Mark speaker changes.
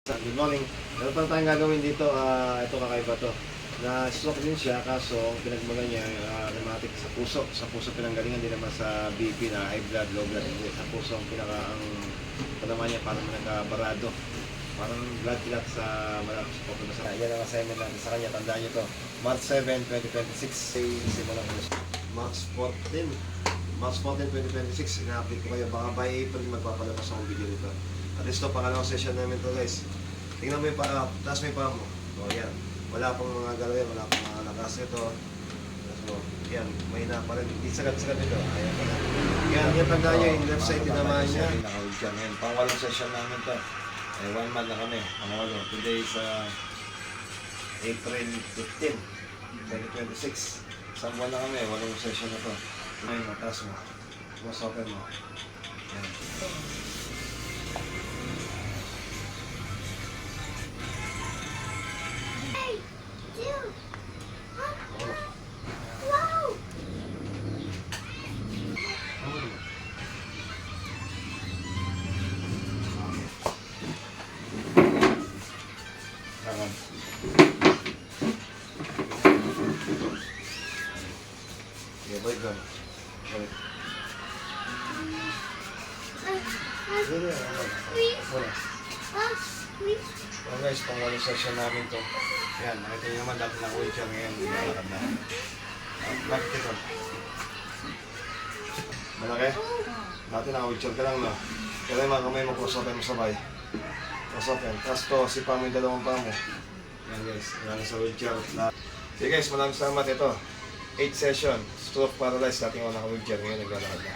Speaker 1: Good morning. Meron pa tayong gagawin dito. Ito kakaiba to. Na-stroke din siya, kaso pinagmaga niya rheumatic sa puso. Sa puso pinanggalingan din naman sa BP na high blood, low blood. Hindi. Sa puso ang panama niya parang nagkabarado. Parang blood clot sa malapit sa papunta sa yan ang assignment natin sa kanya. Tandaan niyo to. March 7, 2026. Simulan ko March 14. March 14, 2026. Ina-update ko kayo. Baka by April magpapalabas akong video nito. At least ito, pangalawang session namin to guys. Tingnan mo yung paa, taas mo yung paa mo. O yan, wala pong mga galaw yan, wala pong mga lakas ito. So, yan, may na pa rin. Hindi sagad-sagad ito. Ayan pa na. Yan, yan tandaan nyo, yung left side tinamaan niya. Naka-wheelchair ngayon. Pangwalong session namin to. 1 month na kami. Pangwalo. Today is April 15, 2026. Isang buwan na kami, walong session na to. Ngayon, mataas mo. Mas open mo. Yan. Okay, balik doon. Balik. So guys, pang-walang session namin to. Yan, nakita nyo naman dati naka-wheelchair ngayon. Nalakad na. Bakit ito? Malaki? Dati naka-wheelchair ka lang, no? Kaya mga kamay mo, cross-open mo sabay. Cross-open. Tapos to, sipa mo yung dalawang paa mo. Yan guys, wala na sa wheelchair. Sige guys, maraming salamat. Ito, 8 session. Stroke paralyzed. Dati nga naka-wheelchair ngayon, naglalakad na.